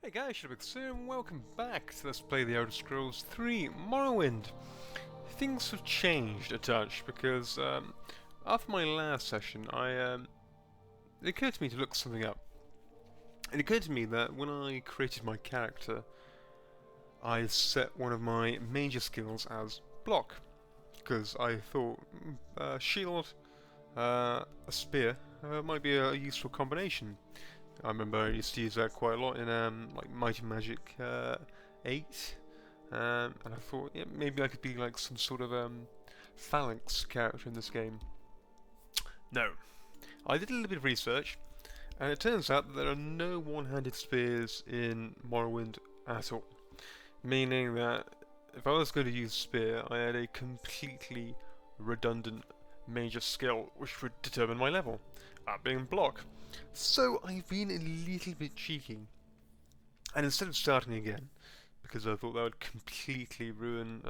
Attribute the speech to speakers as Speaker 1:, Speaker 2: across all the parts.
Speaker 1: Hey guys, Shelli-Gro-Bix here, and welcome back to Let's Play the Elder Scrolls 3 Morrowind. Things have changed a touch because after my last session, it occurred to me to look something up. It occurred to me that when I created my character, I set one of my major skills as block, because I thought shield, a spear might be a useful combination. I remember I used to use that quite a lot in like Might and Magic 8, and I thought yeah, maybe I could be like some sort of phalanx character in this game. No, I did a little bit of research, and it turns out that there are no one-handed spears in Morrowind at all. Meaning that if I was going to use spear, I had a completely redundant major skill which would determine my level, that being block. So I've been a little bit cheeky, and instead of starting again, because I thought that would completely ruin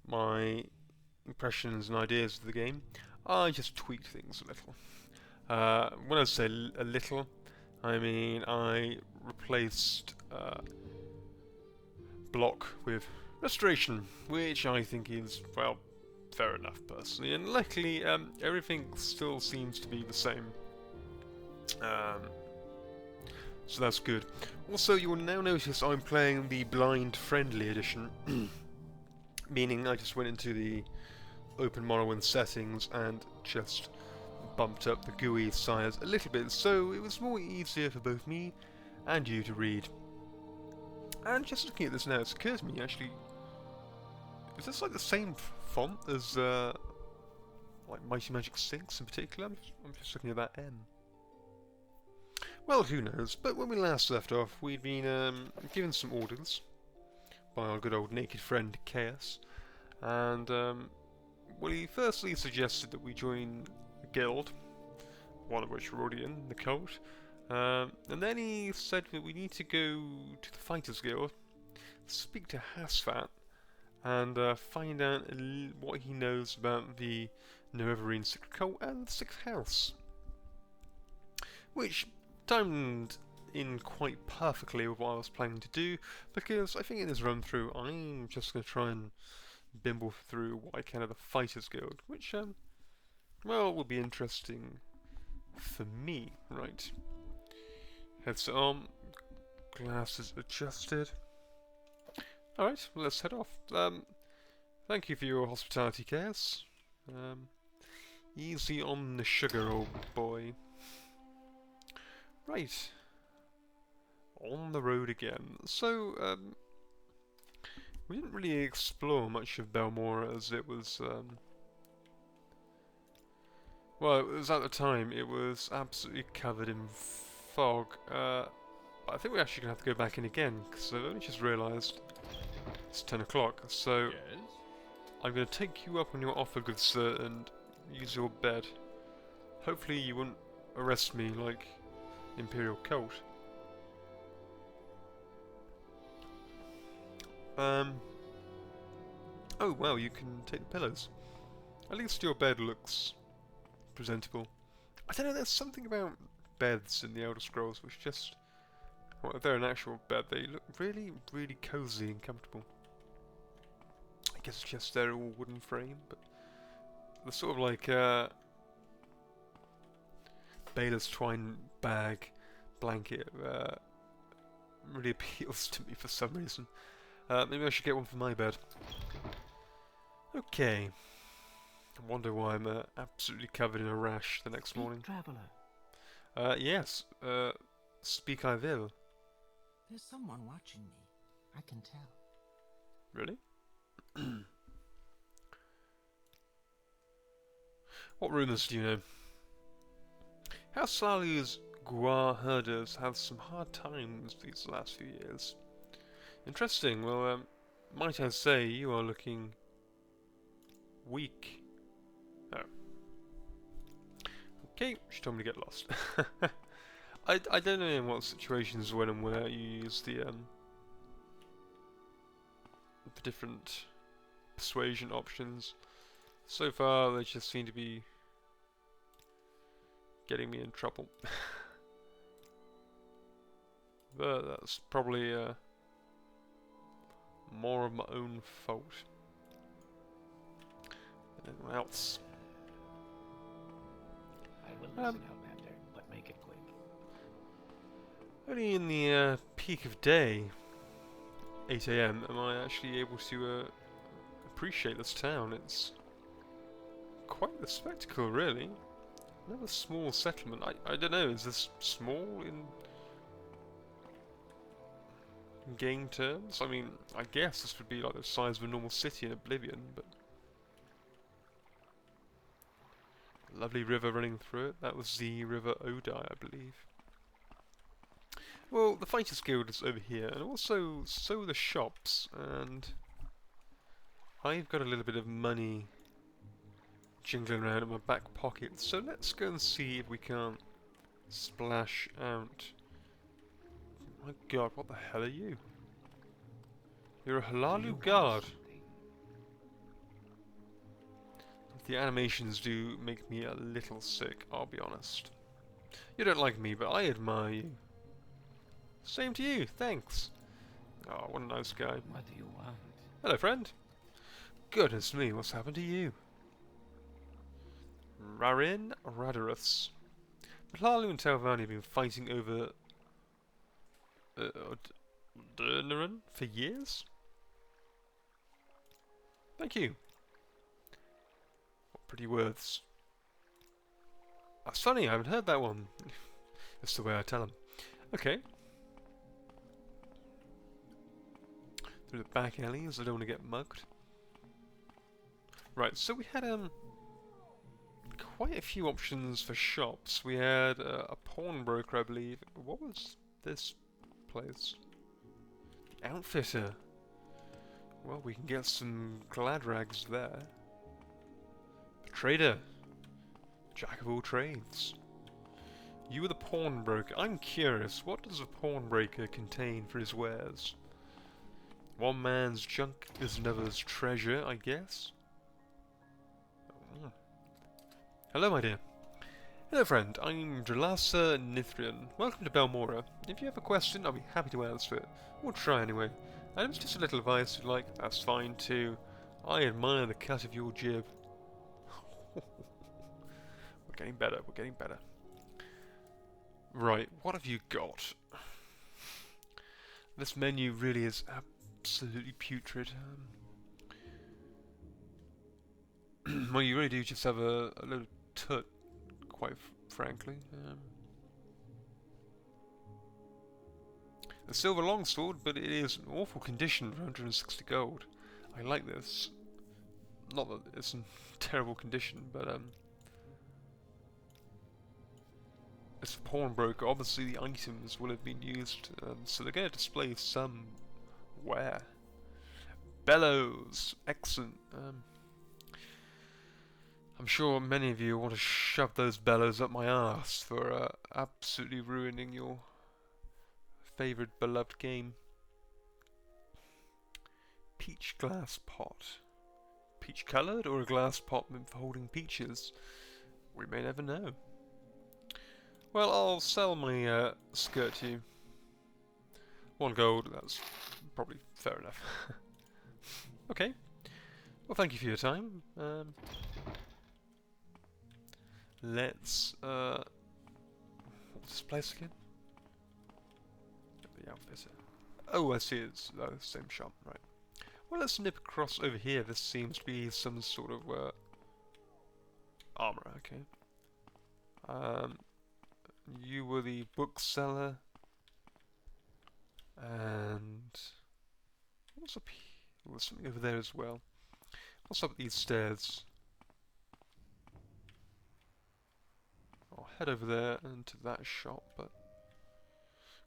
Speaker 1: my impressions and ideas of the game, I just tweaked things a little. When I say a little, I mean I replaced block with restoration, which I think is, well, fair enough personally, and luckily everything still seems to be the same. Um, so that's good. Also, you will now notice I'm playing the blind friendly edition, meaning I just went into the open Morrowind settings and just bumped up the GUI size a little bit, so it was more easier for both me and you to read. And just looking at this now, it's occurred to me actually, is this like the same font as like Mighty Magic 6 in particular? I'm just looking at that M. Well, who knows, but when we last left off, we'd been given some orders by our good old naked friend Chaos, and well, he firstly suggested that we join a guild, one of which we're already in, the Cult, and then he said that we need to go to the Fighters Guild, speak to Hasfat, and find out what he knows about the Nerevarine Secret Cult and the Sixth House. Which timed in quite perfectly with what I was planning to do, because I think in this run through I'm just going to try and bimble through what I can of the Fighters Guild, which, well, will be interesting for me, right? Headset on, glasses adjusted. Alright, well, let's head off. Thank you for your hospitality, Chaos. Easy on the sugar, old boy. Right. On the road again. So, we didn't really explore much of Balmora as it was, well, it was at the time, it was absolutely covered in fog. I think we're actually going to have to go back in again, because I've only just realised it's 10 o'clock, so
Speaker 2: Yes?
Speaker 1: I'm going to take you up on your offer, good sir, and use your bed. Hopefully you won't arrest me like Imperial Cult. Oh well, you can take the pillows. At least your bed looks presentable. I don't know, there's something about beds in the Elder Scrolls which just... well, if they're an actual bed, they look really, really cozy and comfortable. I guess it's just they're all wooden frame, but the sort of like Baylor's twine bag blanket really appeals to me for some reason. Maybe I should get one for my bed. Okay. I wonder why I'm absolutely covered in a rash the next morning.
Speaker 2: Traveler,
Speaker 1: Yes. Speak I will.
Speaker 2: there's someone watching me. I can tell.
Speaker 1: Really? What rumours do you know? How Sally's Guar herders have some hard times these last few years. Interesting. Well, might I say you are looking weak. Oh. Okay, she told me to get lost. I don't know in what situations when and where you use the different persuasion options. So far, they just seem to be getting me in trouble. But that's probably more of my own fault than anyone else.
Speaker 2: I will listen, Outlander, but make it quick.
Speaker 1: Only in the peak of day, 8 AM, am I actually able to appreciate this town. It's quite the spectacle, really. Another small settlement. I don't know, is this small in game terms? I mean, I guess this would be like the size of a normal city in Oblivion, but... Lovely river running through it. That was the River Odai, I believe. Well, the Fighters Guild is over here, and also so are the shops, and I've got a little bit of money jingling around in my back pocket, so let's go and see if we can't splash out. My god, what the hell are you? You're a Halalu guard. The animations do make me a little sick, I'll be honest. You don't like me, but I admire you. Same to you, thanks. Oh, what a nice guy.
Speaker 2: What do you want?
Speaker 1: Hello, friend. Goodness me, what's happened to you? Rarin Radarus. Halalu and Telvanni have been fighting over Durnaran for years? Thank you. What pretty words. That's funny, I haven't heard that one. That's the way I tell them. Okay. Through the back alleys, I don't want to get mugged. Right, so we had quite a few options for shops. We had a pawnbroker, I believe. What was this place? Outfitter. Well, we can get some glad rags there. The trader. Jack of all trades. You are the pawnbroker. I'm curious, what does a pawnbroker contain for his wares? One man's junk is another's treasure, I guess. Hello, my dear. Hello, friend. I'm Dralasa Nithrian. Welcome to Balmora. If you have a question, I'll be happy to answer it. Or try anyway. And if it's just a little advice you'd like, that's fine too. I admire the cut of your jib. We're getting better, we're getting better. Right, what have you got? This menu really is absolutely putrid. Well, you really do just have a little tut, quite frankly. A silver longsword, but it is in awful condition for 160 gold. I like this. Not that it's in terrible condition, but it's a pawnbroker. Obviously, the items will have been used, so they're going to display some wear. Bellows, excellent. I'm sure many of you want to shove those bellows up my arse for absolutely ruining your favoured beloved game. Peach glass pot. Peach coloured or a glass pot meant for holding peaches? We may never know. Well, I'll sell my skirt to you. 1 gold, that's probably fair enough. Okay. Well, thank you for your time. Let's, what's this place again? The outfitter. Oh, I see, it's the same shop, right. Well, let's nip across over here. This seems to be some sort of, armor, okay. You were the bookseller. And what's up here? Oh, there's something over there as well. What's up these stairs? I'll head over there and to that shop, but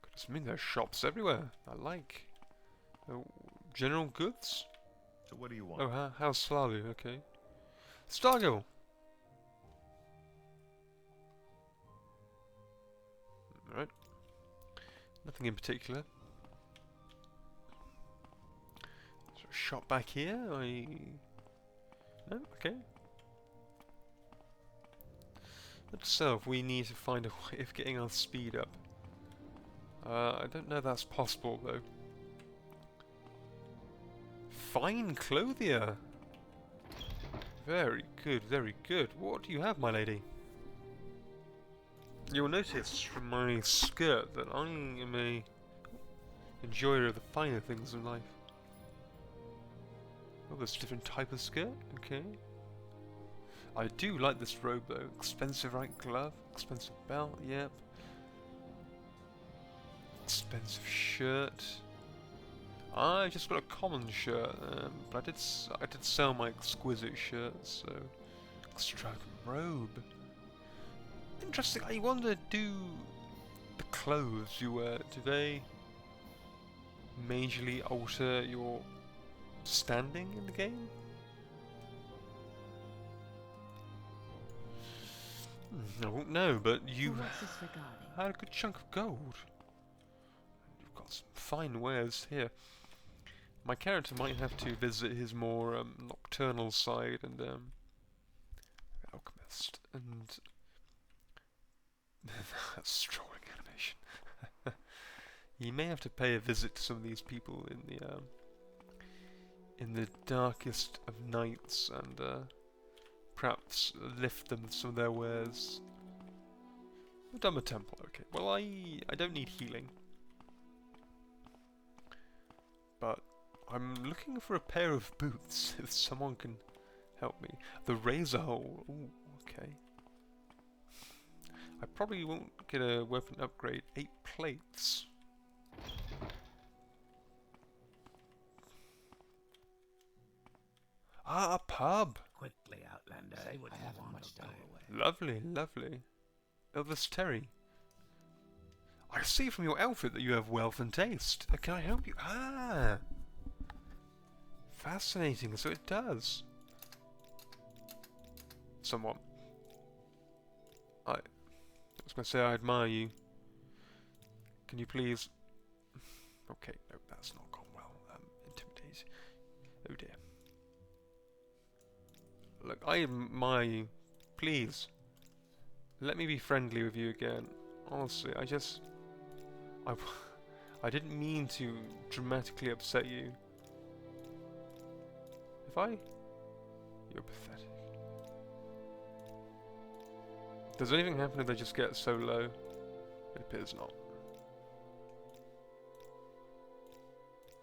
Speaker 1: goodness me, there's shops everywhere. I like. Oh, general goods?
Speaker 3: So what do you want?
Speaker 1: Oh, how's Slavu? Okay. Stargill! Alright. Nothing in particular. Is there a shop back here? No? Okay. Itself, we need to find a way of getting our speed up. I don't know if that's possible though. Fine clothier. Very good, very good. What do you have, my lady? You'll notice from my skirt that I am a enjoyer of the finer things in life. Oh, there's a different type of skirt, okay. I do like this robe though. Expensive right glove, expensive belt, yep. Expensive shirt. I just got a common shirt, but I did sell my exquisite shirts, so extravagant robe. Interesting. I wonder, do the clothes you wear, do they majorly alter your standing in the game? I won't know, but you
Speaker 3: What's this regarding?
Speaker 1: had a good chunk of gold. You've got some fine wares here. My character might have to visit his more nocturnal side and alchemist and strolling animation. You may have to pay a visit to some of these people in the darkest of nights and perhaps lift them some of their wares. We've done the temple, okay. Well, I don't need healing, but I'm looking for a pair of boots, if someone can help me. The razor hole, ooh, okay. I probably won't get a weapon upgrade. 8 plates. Ah, a pub!
Speaker 2: Quickly, Outlander.
Speaker 4: Say what
Speaker 2: I
Speaker 4: you
Speaker 2: haven't
Speaker 4: want,
Speaker 2: much
Speaker 4: I'll
Speaker 2: time.
Speaker 4: go away.
Speaker 1: Lovely, lovely. Elvis Terry. I see from your outfit that you have wealth and taste. Can I help you? Ah! Fascinating, so it does. Somewhat. I was going to say I admire you. Can you please... Okay, no, that's not gone well. Intimidate. Oh dear. Look, I admire you. Please. Let me be friendly with you again. Honestly, I didn't mean to dramatically upset you. If I... You're pathetic. Does anything happen if they just get so low? It appears not.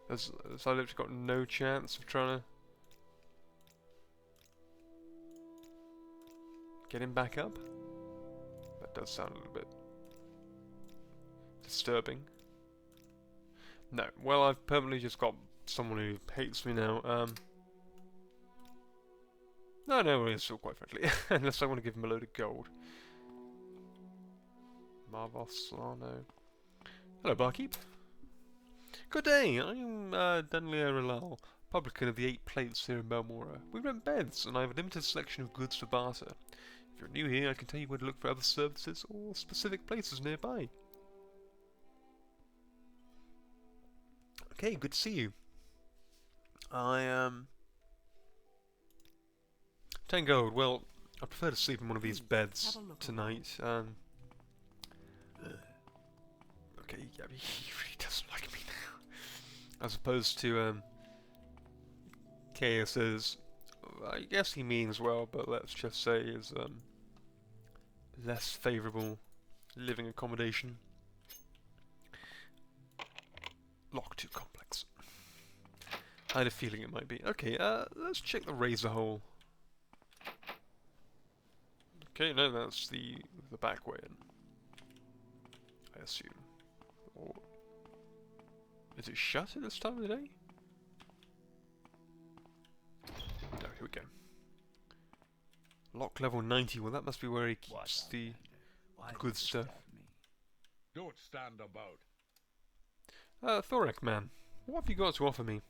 Speaker 1: Has I literally got no chance of trying to get him back up? That does sound a little bit disturbing. No, well, I've permanently just got someone who hates me now. No, he's still quite friendly. Unless I want to give him a load of gold. Marvos Solano. Hello, barkeep. Good day, I'm Dunlea Rilal, publican of the 8 Plates here in Balmora. We rent beds, and I have a limited selection of goods to barter. If you're new here, I can tell you where to look for other services or specific places nearby. Okay, good to see you. I 10 gold. Well, I prefer to sleep in one of these beds tonight. Okay, yeah, he really doesn't like me now. As opposed to KS's, I guess he means well, but let's just say is less favourable living accommodation. Lock too complex. I had a feeling it might be. Okay, let's check the razor hole. Okay, no, that's the back way in, I assume. Or is it shut at this time of the day? No, here we go. Lock level 90. Well, that must be where he keeps the good stuff.
Speaker 4: Don't stand about.
Speaker 1: Thorek man, what have you got to offer me?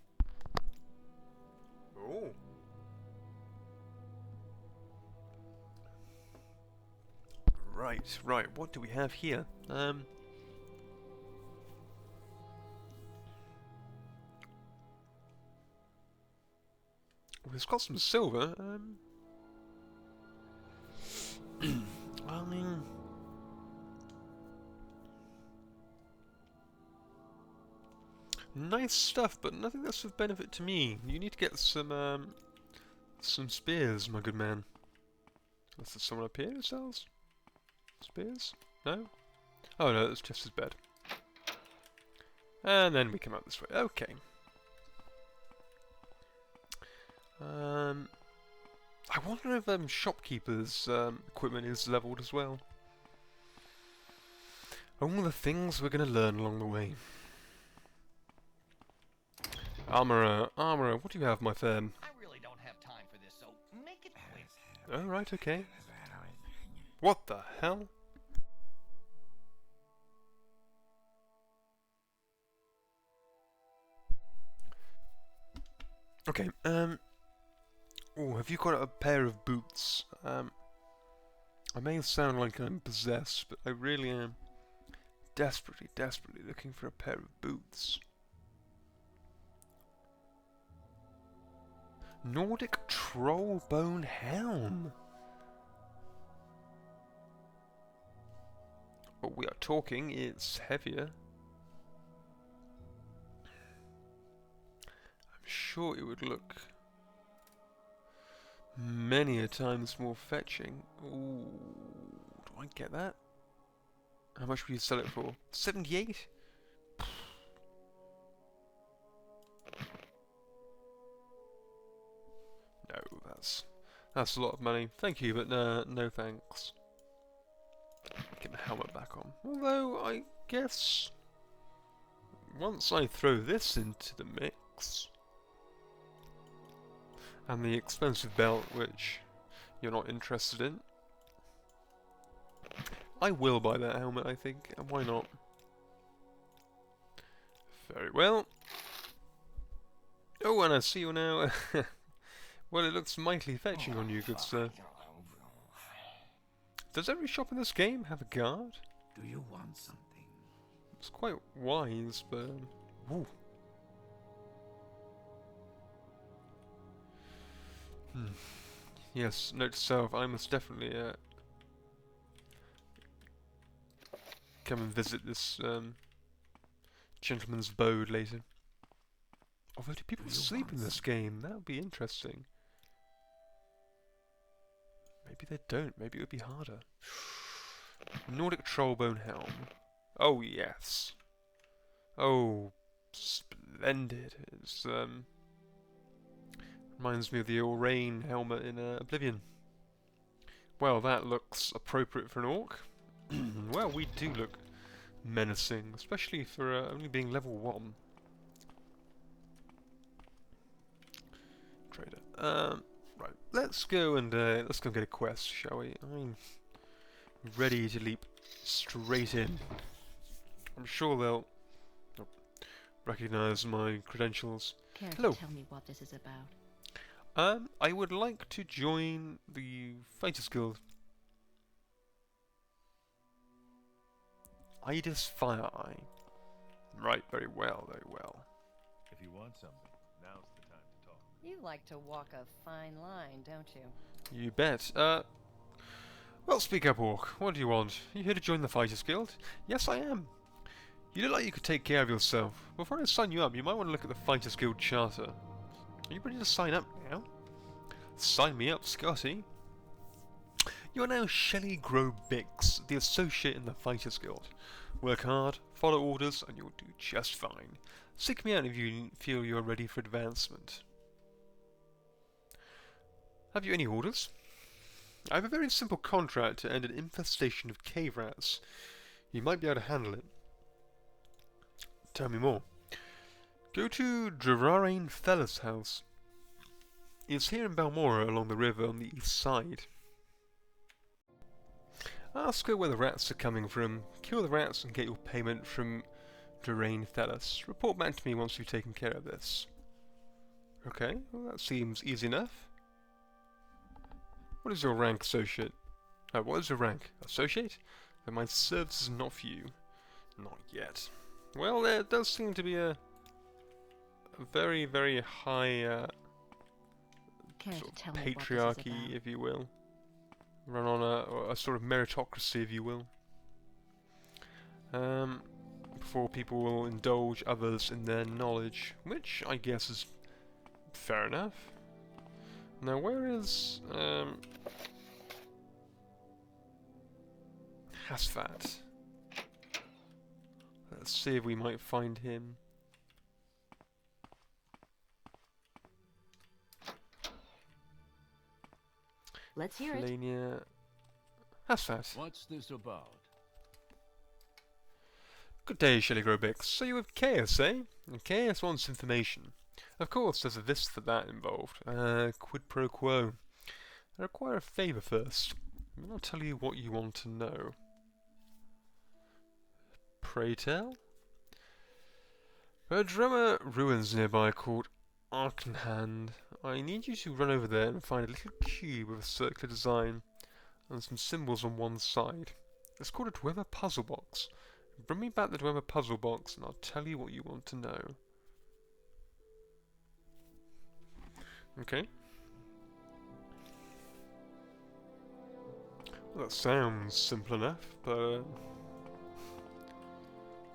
Speaker 1: Oh. Right, what do we have here? Well, it's got some silver, I mean... Nice stuff, but nothing that's of benefit to me. You need to get some spears, my good man. Unless there's someone up here who sells spears? No? Oh no, that's just his bed. And then we come out this way. Okay. I wonder if shopkeeper's equipment is leveled as well. All the things we're going to learn along the way. Armourer, armourer, what do you have, my firm?
Speaker 3: I really don't have time for this, so make it quick.
Speaker 1: Oh, right, okay. What the hell? Okay, oh, have you got a pair of boots? I may sound like I'm possessed, but I really am desperately looking for a pair of boots. Nordic troll bone helm. What we are talking, it's heavier. I'm sure it would look many a times more fetching. Ooh, do I get that? How much would you sell it for? 78? No, that's a lot of money. Thank you, but no thanks. Get the helmet back on. Although I guess once I throw this into the mix and the expensive belt, which you're not interested in, I will buy that helmet, I think, and why not? Very well. Oh, and I see you now. Well, it looks mightily fetching on you, good sir. Does every shop in this game have a guard?
Speaker 2: Do you want something?
Speaker 1: It's quite wise, but... Ooh. Yes, note to self, I must definitely come and visit this gentleman's abode later. Although, do people sleep in this game? That would be interesting. Maybe they don't. Maybe it would be harder. Nordic trollbone helm. Oh yes. Oh, splendid. It's reminds me of the Orain helmet in Oblivion. Well, that looks appropriate for an orc. Well, we do look menacing, especially for only being level 1. Trader. Right, let's go and get a quest, shall we? I'm ready to leap straight in. I'm sure they'll recognise my credentials.
Speaker 5: Care
Speaker 1: Hello.
Speaker 5: to tell me what this is about?
Speaker 1: I would like to join the Fighters Guild. Idis Fire Eye. Right, very well, very well.
Speaker 6: If you want something, now's the time to talk.
Speaker 7: You like to walk a fine line, don't you?
Speaker 1: You bet. Well, speak up, Orc. What do you want? Are you here to join the Fighters Guild? Yes, I am. You look like you could take care of yourself. Before I sign you up, you might want to look at the Fighters Guild Charter. Are you ready to sign up now? Sign me up, Scotty. You are now Shelli-Gro-Bix, the associate in the Fighters Guild. Work hard, follow orders, and you'll do just fine. Seek me out if you feel you are ready for advancement. Have you any orders? I have a very simple contract to end an infestation of cave rats. You might be able to handle it. Tell me more. Go to Drarane Fella's house. It's here in Balmora along the river on the east side. Ask her where the rats are coming from, kill the rats and get your payment from Drarane Fellas. Report back to me once you've taken care of this. Okay, well that seems easy enough. What is your rank, associate? What is your rank? Associate? Then my service is not for you. Not yet. Well, there does seem to be a very, very high
Speaker 5: Care
Speaker 1: sort
Speaker 5: to
Speaker 1: of
Speaker 5: tell me what this is
Speaker 1: patriarchy,
Speaker 5: about?
Speaker 1: if you will. Run on a sort of meritocracy, if you will. before people will indulge others in their knowledge, which I guess is fair enough. Now where is Hasfat? Let's see if we might find him.
Speaker 5: Let's hear it.
Speaker 1: Lania. Hasfat.
Speaker 6: What's this about?
Speaker 1: Good day, Shelli-Gro-Bix. So you're with Chaos, eh? And Chaos wants information. Of course, there's a this for that involved. Quid pro quo. I require a favour first. I'll tell you what you want to know. Pray tell? There are drummer ruins nearby called Arkenhand. I need you to run over there and find a little cube with a circular design and some symbols on one side. It's called a Dwemer puzzle box. Bring me back the Dwemer puzzle box and I'll tell you what you want to know. Okay. Well, that sounds simple enough, but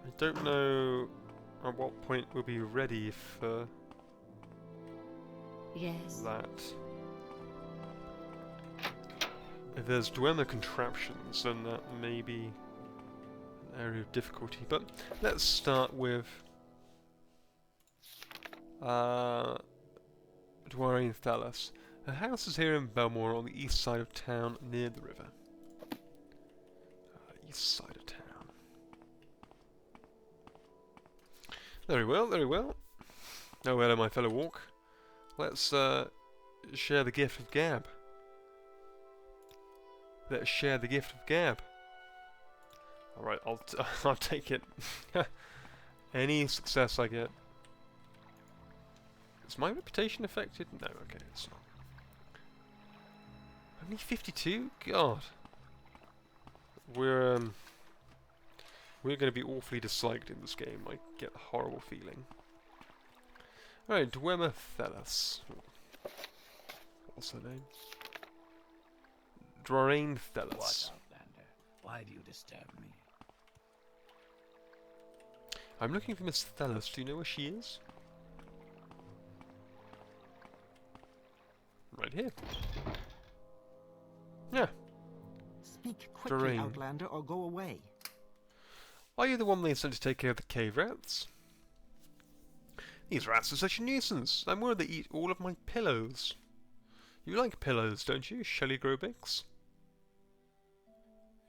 Speaker 1: I don't know at what point we'll be ready for
Speaker 5: Yes.
Speaker 1: that. If there's Dwemer contraptions, then that may be an area of difficulty. But let's start with Dwarain Thalas. Her house is here in Balmora on the east side of town, near the river. East side of town. Very well, very well. Oh, hello, my fellow walk. Let's share the gift of gab. Let's share the gift of gab. Alright, I'll take it. Any success I get. Is my reputation affected? No, okay, it's not. Only 52? God. We're going to be awfully disliked in this game. I get a horrible feeling. Alright, Dwemer Thalas. What's her name? Dwarain Thalas.
Speaker 2: What, Outlander? Why do you disturb me?
Speaker 1: I'm looking for Miss Thalas. Do you know where she is? Right here. Yeah.
Speaker 2: Speak quickly,
Speaker 1: Dwarain.
Speaker 2: Outlander, or go away.
Speaker 1: Are you the one they sent to take care of the cave rats? These rats are such a nuisance. I'm worried they eat all of my pillows. You like pillows, don't you, Shelli-Gro-Bix?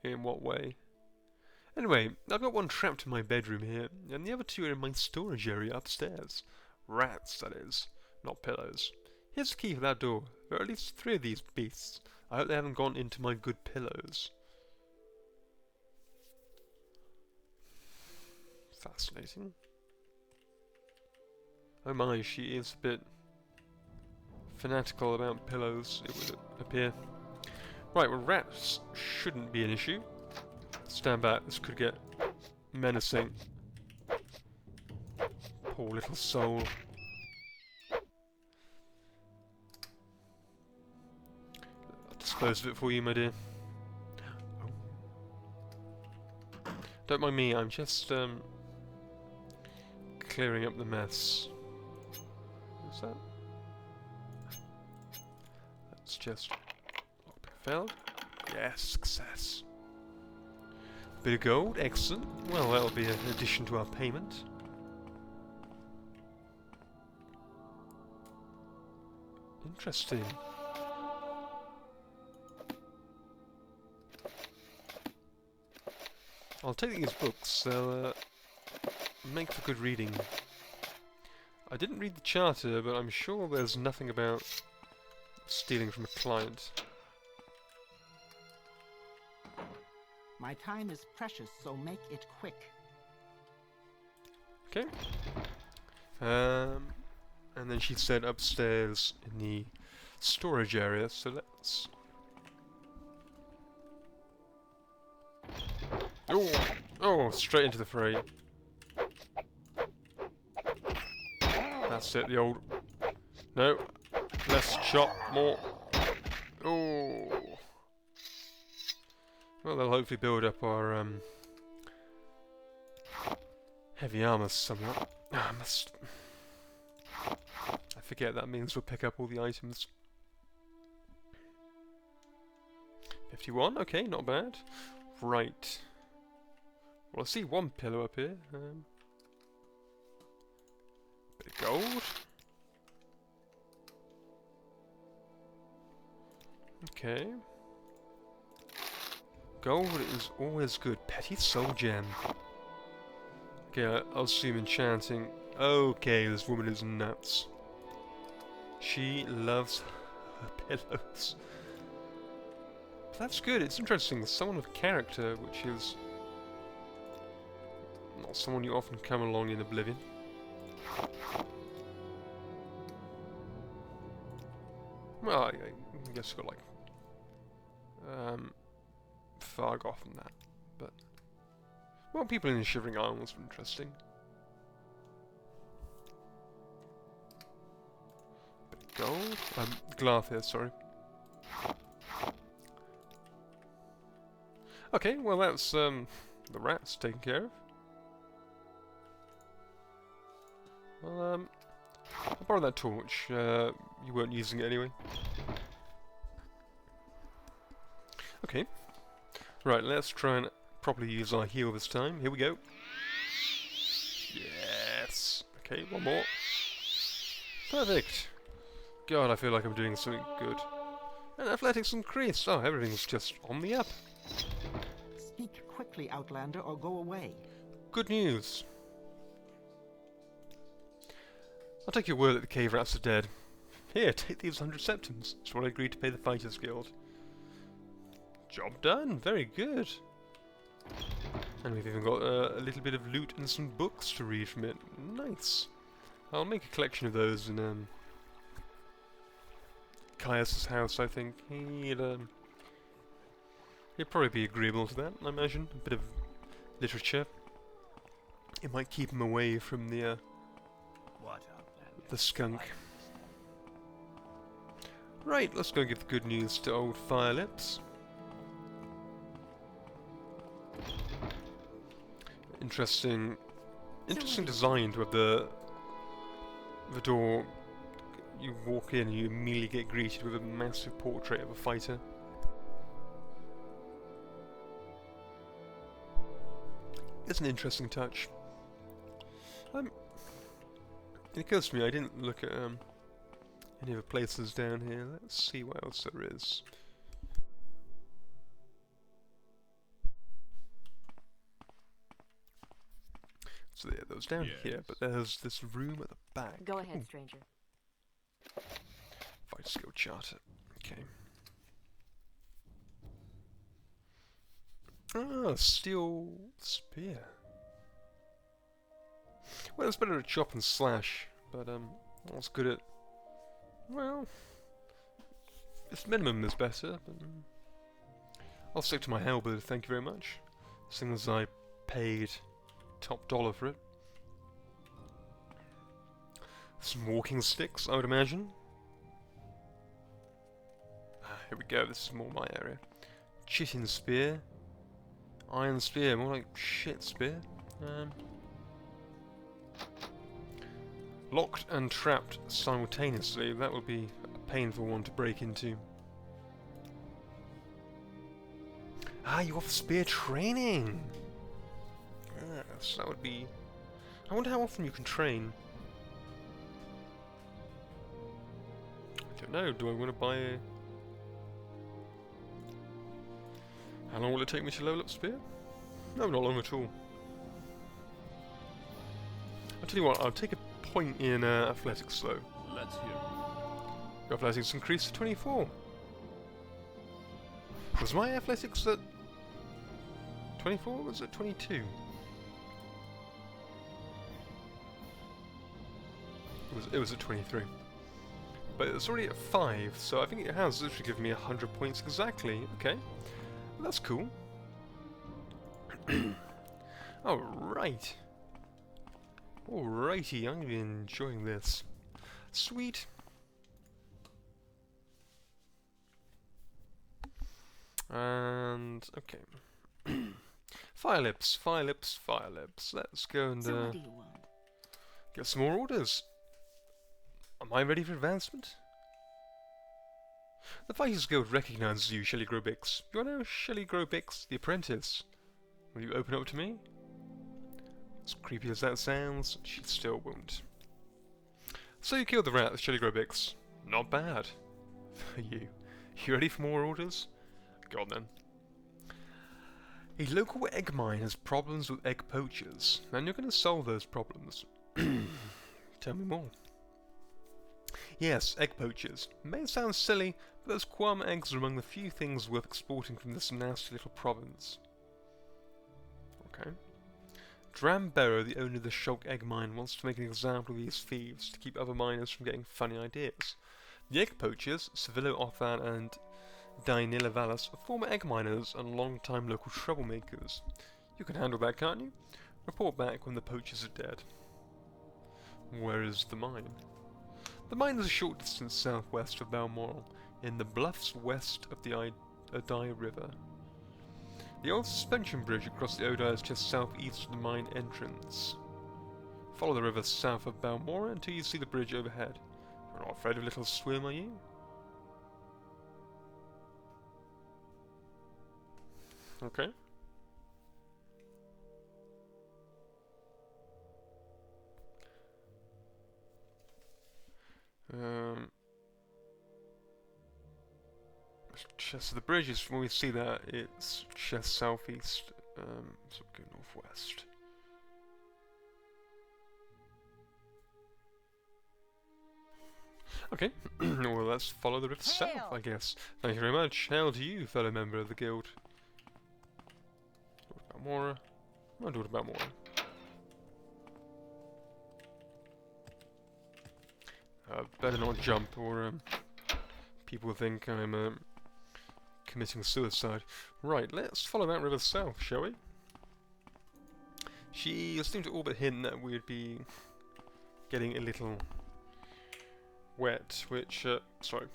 Speaker 1: In what way? Anyway, I've got one trapped in my bedroom here, and the other two are in my storage area upstairs. Rats, that is, not pillows. Here's the key for that door. There are at least 3 of these beasts. I hope they haven't gone into my good pillows. Fascinating. Oh my, she is a bit fanatical about pillows, it would appear. Right, well, rats shouldn't be an issue. Stand back, this could get menacing. Poor little soul. I'll dispose of it for you, my dear. Oh. Don't mind me, I'm just clearing up the mess. Is that? Let's just failed. Yes, success. Bit of gold, excellent. Well, that'll be an addition to our payment. Interesting. I'll take these books. They'll make for good reading. I didn't read the charter, but I'm sure there's nothing about stealing from a client.
Speaker 2: My time is precious, so make it quick.
Speaker 1: Okay. And then she said upstairs in the storage area, so let's... Oh, straight into the fray. That's it, the old... No, less chop, more... Oh. Well, they'll hopefully build up our Heavy armor somewhat. Ah, I forget that means we'll pick up all the items. 51, okay, not bad. Right. Well, I see one pillow up here. Bit of gold. Okay. Gold is always good. Petty soul gem. Okay, I'll assume enchanting. Okay, this woman is nuts. She loves her pillows. But that's good, it's interesting. Someone of character, which is not someone you often come along in Oblivion. Well, I guess you've got like Fargoth and that, but well, people in the Shivering Islands were interesting. Bit of gold, Glarthir, sorry. Okay, well that's the rats taken care of. Well, I'll borrow that torch. You weren't using it anyway. Okay. Right, let's try and properly use our heal this time. Here we go. Yes! Okay, one more. Perfect! God, I feel like I'm doing something good. And athletics increase! Oh, everything's just on the up.
Speaker 2: Speak quickly, Outlander, or go away.
Speaker 1: Good news. I'll take your word that the cave rats are dead. Here, take these 100 septums. That's what I agreed to pay the Fighters Guild. Job done. Very good. And we've even got a little bit of loot and some books to read from it. Nice. I'll make a collection of those in Caius' house, I think. He'd probably be agreeable to that, I imagine. A bit of literature. It might keep him away from the skunk. Right, let's go give the good news to old Firelips. Interesting design to have the door. You walk in and you immediately get greeted with a massive portrait of a fighter. It's an interesting touch. It occurs to me I didn't look at any other places down here. Let's see what else there is. So yeah, those down here, but there's this room at the back.
Speaker 5: Go ahead, stranger.
Speaker 1: Fight skill charter. Okay. Ah, steel spear. Well, it's better at chop and slash, but what's good at? Well, its minimum is better. But I'll stick to my halberd. Thank you very much. Seeing as I paid top dollar for it. Some walking sticks, I would imagine. Here we go. This is more my area. Chitin spear. Iron spear, more like shit spear. Locked and trapped simultaneously, that would be a painful one to break into. Ah, you offer spear training! Yes, that would be... I wonder how often you can train. I don't know, do I want to buy a... How long will it take me to level up spear? No, not long at all. I'll tell you what, I'll take a point in athletics though.
Speaker 6: Let's hear it.
Speaker 1: Your athletics increased to 24. Was my athletics at 24 or was it 22? It was at 23. But it's already at 5, so I think it has literally given me 100 points exactly. Okay, well, that's cool. Alright. Alrighty, I'm really enjoying this. Sweet. And, okay. Fire lips, fire lips, fire lips. Let's go and
Speaker 5: So what do you want?
Speaker 1: get some more orders. Am I ready for advancement? The Fighters Guild recognizes you, Shelli-Gro-Bix. You are now Shelli-Gro-Bix, the apprentice. Will you open up to me? As creepy as that sounds, she still won't. So you killed the rat, Shelli-Gro-Bix. Not bad. For you. You ready for more orders? Go on then. A local egg mine has problems with egg poachers, and you're going to solve those problems. Tell me more. Yes, egg poachers. May sound silly, but those quam eggs are among the few things worth exporting from this nasty little province. Okay. Drambarrow, the owner of the Shulk egg mine, wants to make an example of these thieves to keep other miners from getting funny ideas. The egg poachers, Civillo Othan and Dainilla Vallis, are former egg miners and long-time local troublemakers. You can handle that, can't you? Report back when the poachers are dead. Where is the mine? The mine is a short distance southwest of Balmora, in the bluffs west of the Odai River. The old suspension bridge across the Odai is just southeast of the mine entrance. Follow the river south of Balmora until you see the bridge overhead. You're not afraid of a little swim, are you? Okay. So the bridge is, when we see that, it's just southeast, so we go northwest. Okay, well let's follow the river south, I guess. Thank you very much. Hail to you, fellow member of the guild. Balmora. I'll do it about Balmora. Better not jump, or people think I'm committing suicide. Right, let's follow that river south, shall we? She seemed to all but hint that we'd be getting a little wet, which, sorry.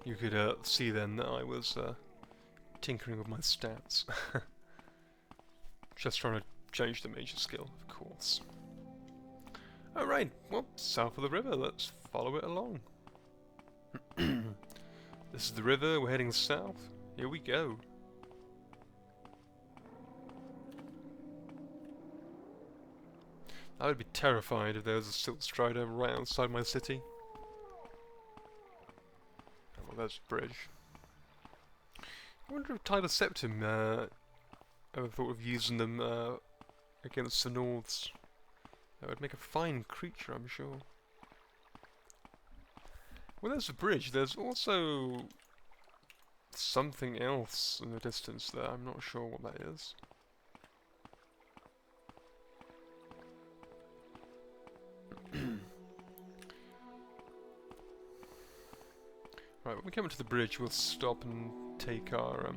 Speaker 1: You could see then that I was tinkering with my stats. Just trying to change the major skill, of course. Alright, well, south of the river, let's follow it along. This is the river, we're heading south. Here we go. I would be terrified if there was a silt strider right outside my city. Oh, well, there's a bridge. I wonder if Tyler Septim ever thought of using them against the Norths. That would make a fine creature, I'm sure. Well, there's a bridge. There's also something else in the distance there. I'm not sure what that is. Right, when we come to the bridge, we'll stop and take our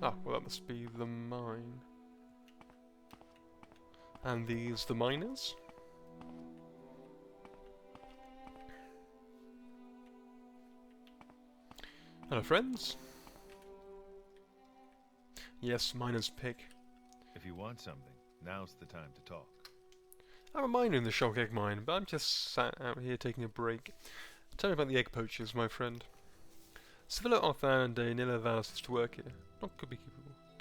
Speaker 1: ah, well, that must be the mine. And these the miners? Hello, friends. Yes, miner's pick.
Speaker 6: If you want something, now's the time to talk.
Speaker 1: I'm a miner in the Shulk egg mine, but I'm just sat out here taking a break. Tell me about the egg poachers, my friend. Civillo Othan and Dainilla Vallis used to work here. Not could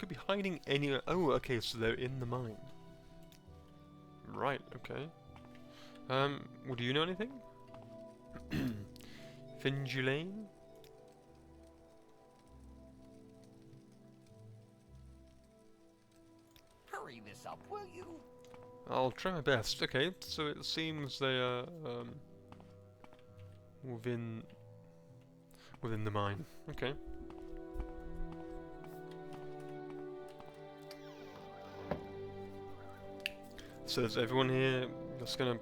Speaker 1: be hiding anywhere. Oh, okay, so they're in the mine. Right, okay. Well, do you know anything? Fingulane?
Speaker 3: Hurry this up, will you?
Speaker 1: I'll try my best. Okay, so it seems they are within the mine. Okay. So is everyone here just gonna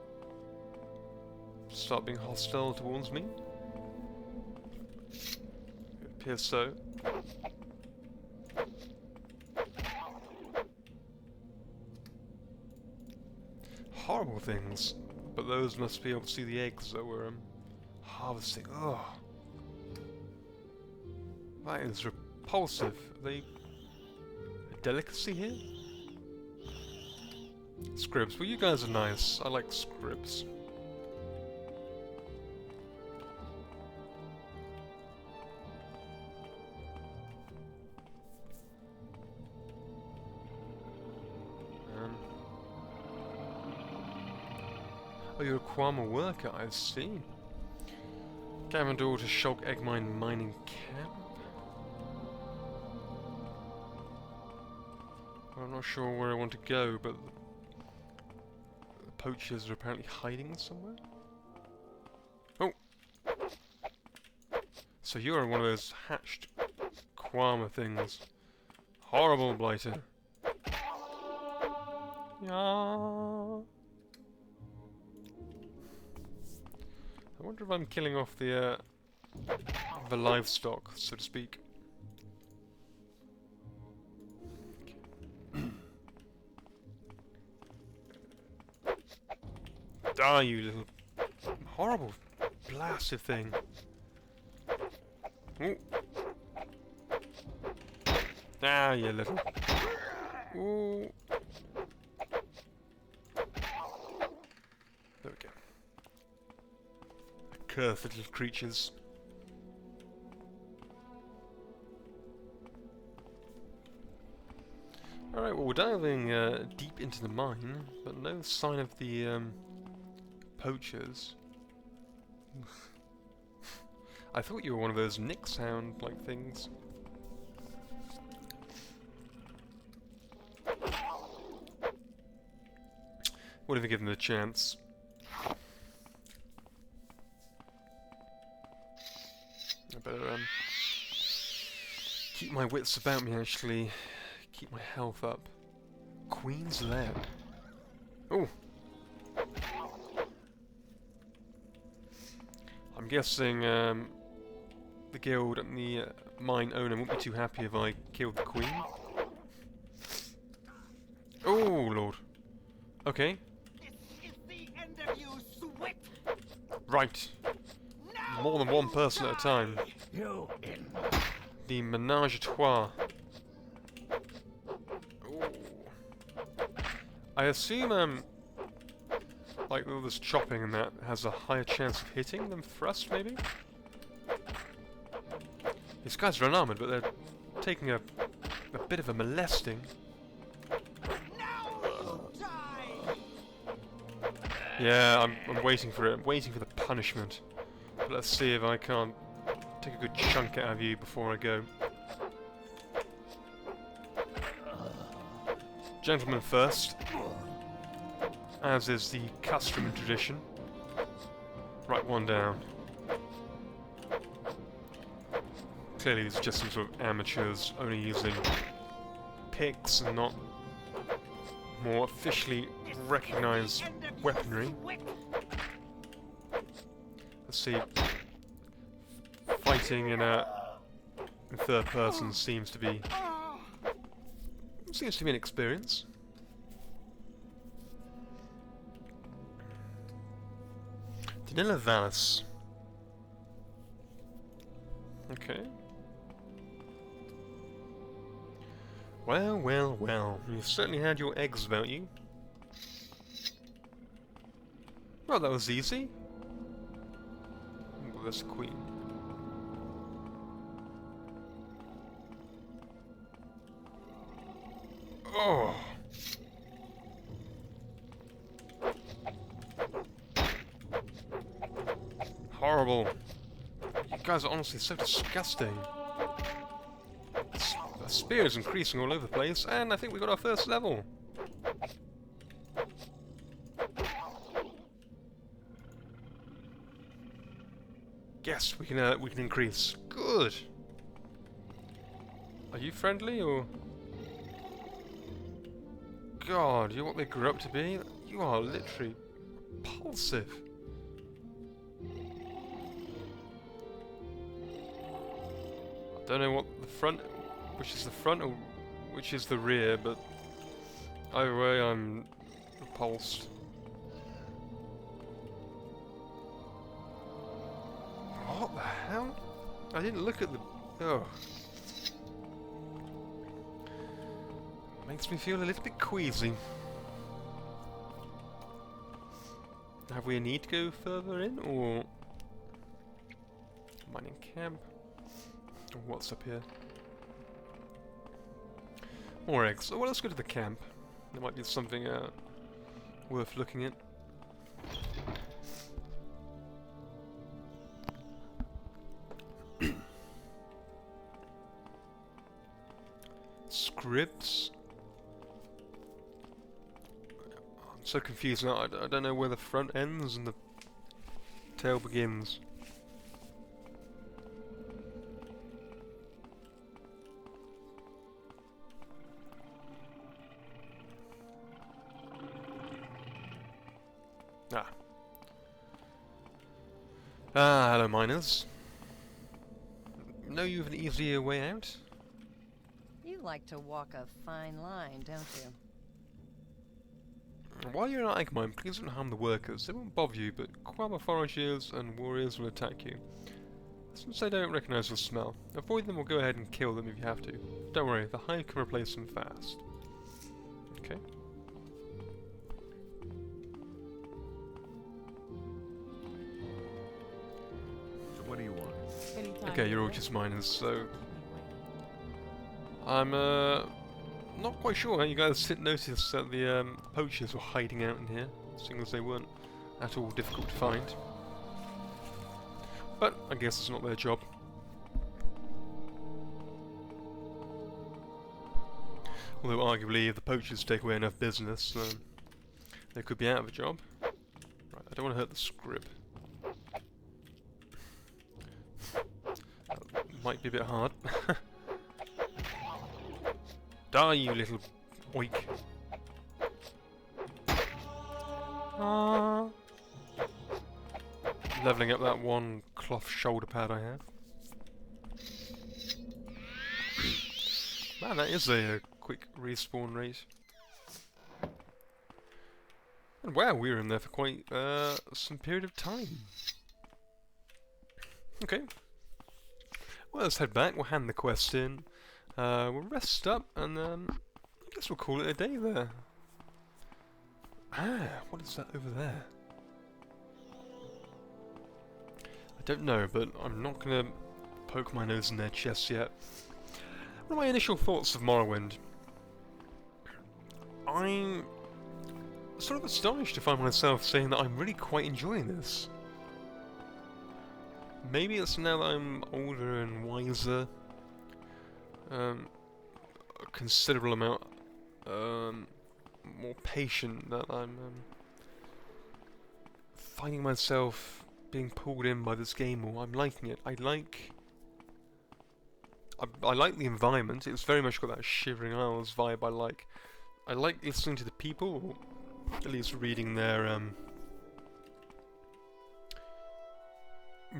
Speaker 1: start being hostile towards me? It appears so. Horrible things, but those must be obviously the eggs that we're harvesting. Oh, that is repulsive. Are they a delicacy here? Scribs. Well, you guys are nice. I like scribs. Oh, you're a Kwama worker, I see. Gavin door to Shulk Eggmine mining camp. Well, I'm not sure where I want to go, but the poachers are apparently hiding somewhere. Oh! So you're one of those hatched Kwama things. Horrible blighter. Yeah. I wonder if I'm killing off the livestock, so to speak. Die, you little horrible blasted thing. Ooh. Ah, you little. Ooh. There we go. Accursed little creatures. Alright, well, we're diving deep into the mine, but no sign of the poachers. I thought you were one of those nick sound like things. Would have given them a chance. I better keep my wits about me, actually. Keep my health up. Queen's Lair. Oh! I'm guessing the guild and the mine owner won't be too happy if I killed the queen. Oh, Lord. Okay.
Speaker 3: This is the end of you, Sweat.
Speaker 1: Right.
Speaker 3: Now
Speaker 1: More than one person at a time.
Speaker 3: You in.
Speaker 1: The menage a trois. Ooh. I assume, like all this chopping and that has a higher chance of hitting than thrust, maybe? These guys are unarmored, but they're taking a bit of a molesting.
Speaker 3: Now you die.
Speaker 1: Yeah, I'm waiting for it. I'm waiting for the punishment. But let's see if I can't take a good chunk out of you before I go. Gentlemen first, as is the custom and tradition. Write one down. Clearly these are just some sort of amateurs only using picks and not more officially recognised weaponry. Let's see. Fighting in third person seems to be an experience. Danila Vallis. Okay. Well, well, well. You've certainly had your eggs about you. Well, that was easy. Well, there's the queen. Oh! Horrible. You guys are honestly so disgusting. The spear is increasing all over the place, and I think we got our first level. Yes, we can increase. Good. Are you friendly or? God, you're what they grew up to be. You are literally repulsive. I don't know what the front, which is the front or which is the rear, but either way, I'm repulsed. What the hell? I didn't look at the. Oh. Makes me feel a little bit queasy. Have we a need to go further in, or mining camp? Or what's up here? More eggs. Oh, well, let's go to the camp. There might be something worth looking at. Scripts. I'm so confused now. I don't know where the front ends and the tail begins. Hello miners. Know you have an easier way out?
Speaker 7: You like to walk a fine line, don't you?
Speaker 1: While you're an egg mine, please don't harm the workers. They won't bother you, but Quabba foragers and warriors will attack you. Since they don't recognize your smell, avoid them or go ahead and kill them if you have to. Don't worry, the hive can replace them fast. Okay.
Speaker 6: So what do you want?
Speaker 1: Okay, you're all just miners, so I'm not quite sure how you guys didn't notice that the poachers were hiding out in here, seeing as they weren't at all difficult to find. But I guess it's not their job. Although arguably if the poachers take away enough business, they could be out of a job. Right, I don't want to hurt the scrib. Might be a bit hard. Die, you little oik. Leveling up that one cloth shoulder pad I have. Man, that is a quick respawn rate. And wow, we were in there for quite some period of time. Okay. Well, let's head back, we'll hand the quest in, we'll rest up, and I guess we'll call it a day there. Ah, what is that over there? I don't know, but I'm not going to poke my nose in their chests yet. What are my initial thoughts of Morrowind? I'm sort of astonished to find myself saying that I'm really quite enjoying this. Maybe it's now that I'm older and wiser, a considerable amount more patient, that I'm finding myself being pulled in by this game more. I'm liking it. I like the environment. It's very much got that Shivering Isles vibe. I like listening to the people, or at least reading their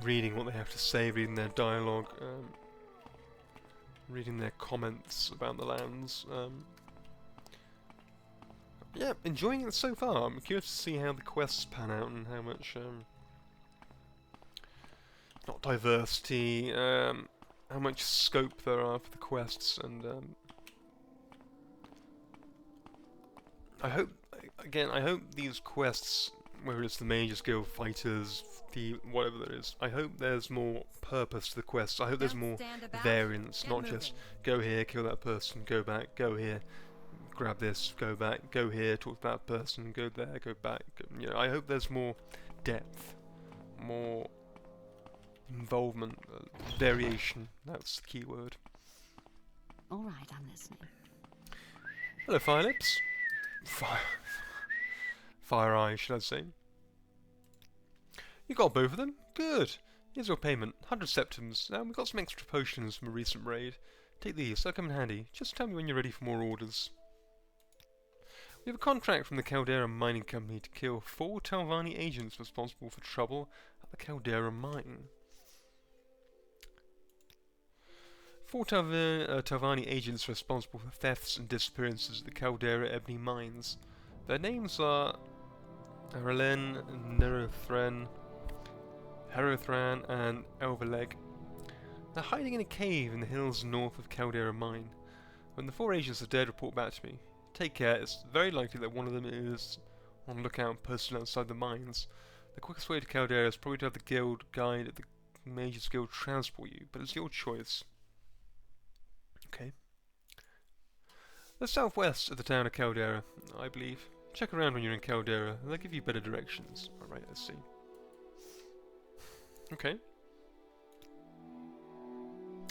Speaker 1: reading what they have to say, reading their dialogue, reading their comments about the lands. Yeah, enjoying it so far. I'm curious to see how the quests pan out and how much, not diversity, how much scope there are for the quests, and I hope these quests, whether it's the Mages Guild, fighters, whatever there is, I hope there's more purpose to the quests. I hope there's more variance, not just go here, kill that person, go back, go here, grab this, go back, go here, talk to that person, go there, go back. You know, I hope there's more depth, more involvement, variation. That's the key word.
Speaker 5: All right, I'm listening.
Speaker 1: Hello, Fire Lips. Fire Eye, should I say? You got both of them? Good. Here's your payment. 100 septums. Now we've got some extra potions from a recent raid. Take these, they'll come in handy. Just tell me when you're ready for more orders. We have a contract from the Caldera Mining Company to kill 4 Talvani agents responsible for trouble at the Caldera Mine. 4 Talvani agents responsible for thefts and disappearances at the Caldera Ebony Mines. Their names are Aralen, Herothran and Elvaleg. They're hiding in a cave in the hills north of Caldera Mine. When the 4 agents are dead, report back to me. take care. It's very likely that one of them is on lookout posted outside the mines. The quickest way to Caldera is probably to have the guild guide at the Mage's Guild transport you, but it's your choice. Okay. The southwest of the town of Caldera, I believe. Check around when you're in Caldera, and they'll give you better directions. Alright, let's see. Okay.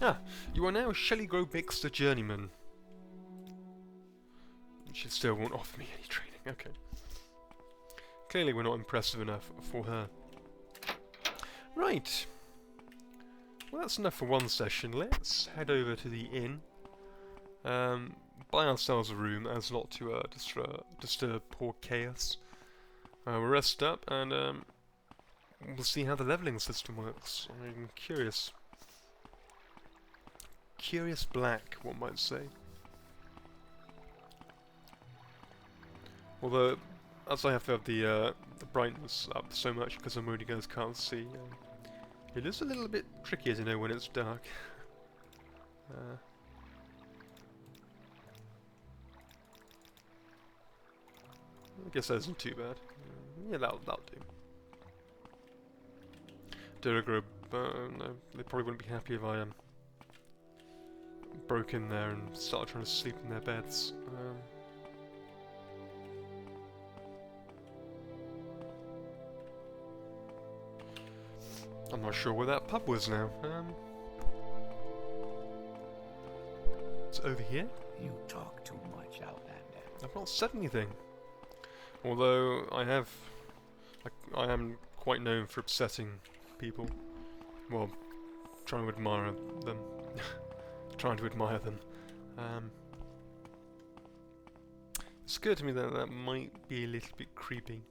Speaker 1: Ah, you are now Shelli-Gro-Bix the Journeyman. She still won't offer me any training, okay. Clearly we're not impressive enough for her. Right. Well, that's enough for one session. Let's head over to the inn. Buy ourselves a room as not to disturb poor Chaos. We'll rest up and we'll see how the leveling system works. I'm curious. Curious black, one might say. Although, as I have to have the brightness up so much because the moody guys can't see, it is a little bit trickier to know when it's dark. I guess that isn't too bad. Yeah, that'll do. No, they probably wouldn't be happy if I broke in there and started trying to sleep in their beds. I'm not sure where that pub was now. It's over here?
Speaker 2: You talk too much, Outlander.
Speaker 1: I've not said anything. Although I am quite known for upsetting people. Well, trying to admire them. Trying to admire them. It's occurred to me that that might be a little bit creepy.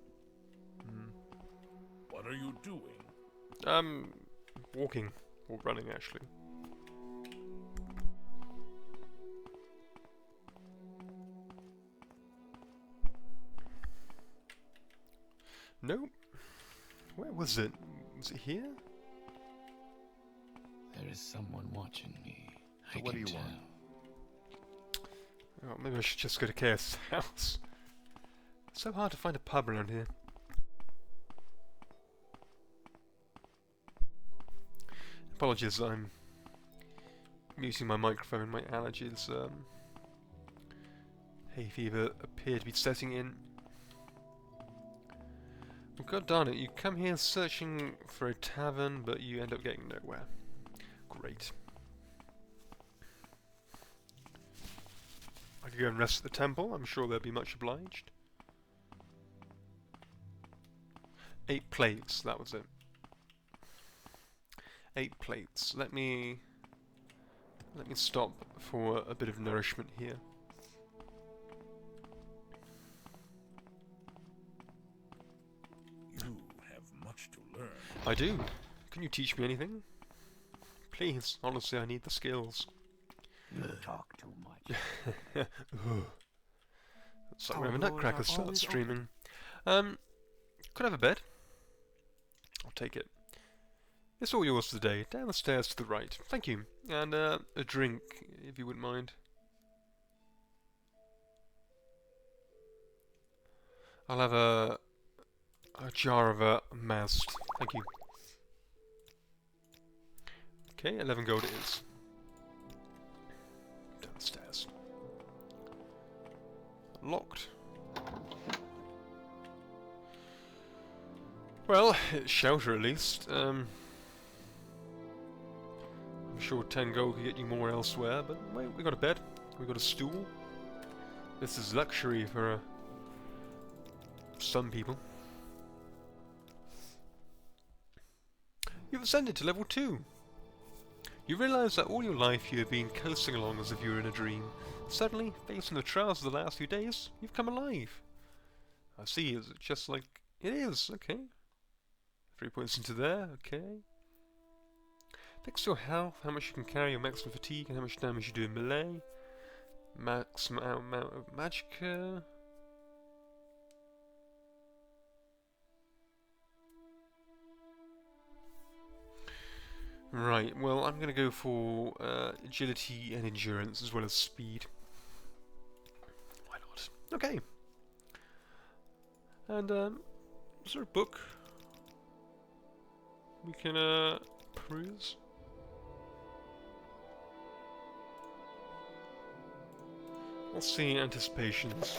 Speaker 4: What are you doing?
Speaker 1: Walking. Or running, actually. Nope. Where was it? Was it here?
Speaker 2: There is someone watching me.
Speaker 6: So what do you want?
Speaker 1: Oh, maybe I should just go to Chaos' house. It's so hard to find a pub around here. Apologies, I'm muting my microphone. My allergies, hay fever appear to be setting in. Well, God darn it, you come here searching for a tavern, but you end up getting nowhere. Great. I could go and rest at the temple, I'm sure they'll be much obliged. 8 plates, that was it. 8 plates. Let me stop for a bit of nourishment here.
Speaker 4: You have much to learn.
Speaker 1: I do. Can you teach me anything? Please, honestly, I need the skills.
Speaker 2: You talk too much.
Speaker 1: It's like whenever Nutcracker starts streaming. Could I have a bed? I'll take it. It's all yours today. Down the stairs to the right. Thank you. And a drink, if you wouldn't mind. I'll have a jar of mast. Thank you. Okay, 11 gold it is. Downstairs. Locked. Well, it's shelter at least. I'm sure 10 gold could get you more elsewhere, but wait, we got a bed, we got a stool. This is luxury for some people. You've ascended to level 2. You realise that all your life you have been coasting along as if you were in a dream. Suddenly, facing the trials of the last few days, you've come alive. I see, is it just like it is? Okay. 3 points into there, okay. Next to your health, how much you can carry, your maximum fatigue, and how much damage you do in melee. Maximum amount of magicka. Right, well, I'm going to go for agility and endurance as well as speed. Why not? Okay. And, is there a book we can, peruse? Let's see Anticipations.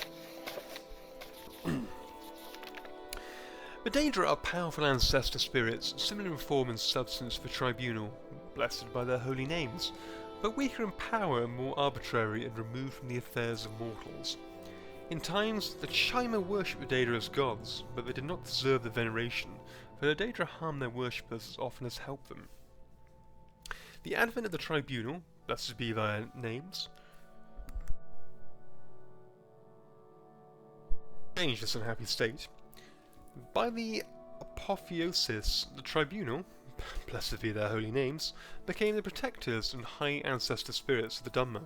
Speaker 1: The Daedra are powerful ancestor spirits, similar in form and substance to the Tribunal, blessed by their holy names, but weaker in power and more arbitrary and removed from the affairs of mortals. In times, the Chimer worshipped the Daedra as gods, but they did not deserve the veneration, for the Daedra harmed their worshippers as often as helped them. The advent of the Tribunal, blessed be their names, changed this unhappy state. By the apotheosis, the Tribunal, blessed be their holy names, became the protectors and high ancestor spirits of the Dhamma,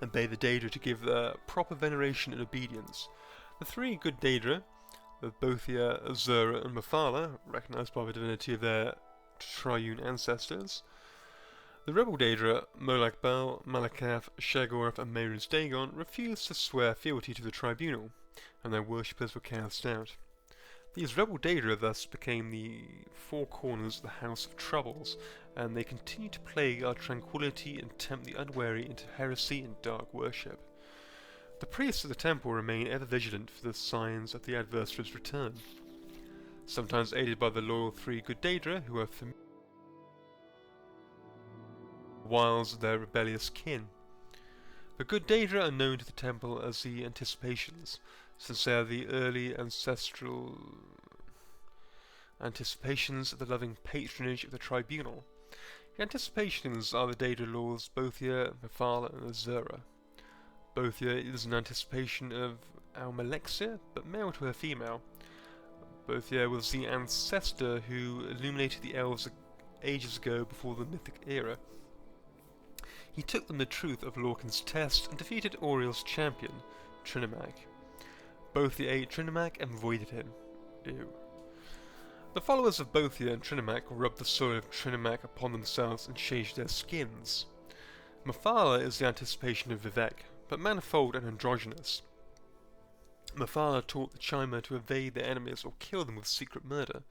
Speaker 1: and bade the Daedra to give their proper veneration and obedience. The three good Daedra, of Bothia, Azura, and Mephala, recognized by the divinity of their triune ancestors. The rebel Daedra, Molak Bal, Malakath, Shagorth, and Meru's Dagon, refused to swear fealty to the Tribunal, and their worshippers were cast out. These rebel Daedra thus became the four corners of the House of Troubles, and they continue to plague our tranquility and tempt the unwary into heresy and dark worship. The priests of the temple remain ever vigilant for the signs of the adversary's return, sometimes aided by the loyal three good Daedra who are familiar with the wiles of their rebellious kin. The good Daedra are known to the temple as the Anticipations, since they are the early ancestral anticipations of the loving patronage of the Tribunal. The Anticipations are the Daedra lords Bothia, Mephala, and Azura. Bothia is an anticipation of Almalexia, but male to her female. Bothia was the ancestor who illuminated the elves ages ago before the mythic era. He took them the truth of Lorcan's test and defeated Auriel's champion, Trinimac. Bothia ate Trinimac and voided him. Ew. The followers of Bothia and Trinimac rubbed the soil of Trinimac upon themselves and changed their skins. Mephala is the anticipation of Vivek, but manifold and androgynous. Mephala taught the Chimer to evade their enemies or kill them with secret murder.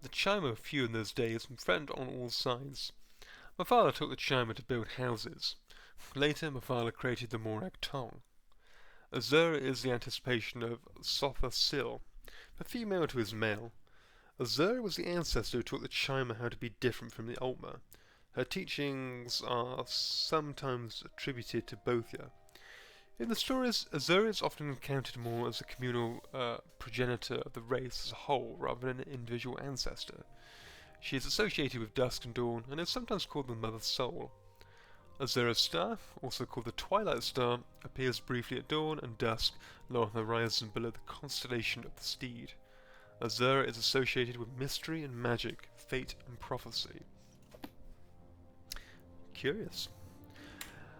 Speaker 1: The Chimer were few in those days and threatened on all sides. Mephala taught the Chimer to build houses. Later, Mephala created the Morag tongue. Azura is the anticipation of Sotha Sil, but female to his male. Azura was the ancestor who taught the Chimer how to be different from the Ulma. Her teachings are sometimes attributed to Bothia. In the stories, Azura is often encountered more as a communal progenitor of the race as a whole, rather than an individual ancestor. She is associated with dusk and dawn, and is sometimes called the Mother Soul. Azura's star, also called the Twilight Star, appears briefly at dawn and dusk, low on the horizon below the constellation of the Steed. Azura is associated with mystery and magic, fate and prophecy. Curious.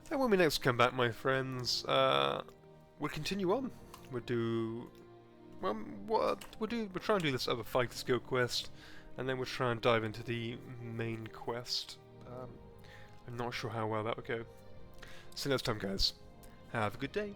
Speaker 1: And when we next come back, my friends, we'll continue on. We'll try and do this other Fighters Guild quest, and then we'll try and dive into the main quest. I'm not sure how well that will go. See you next time, guys. Have a good day.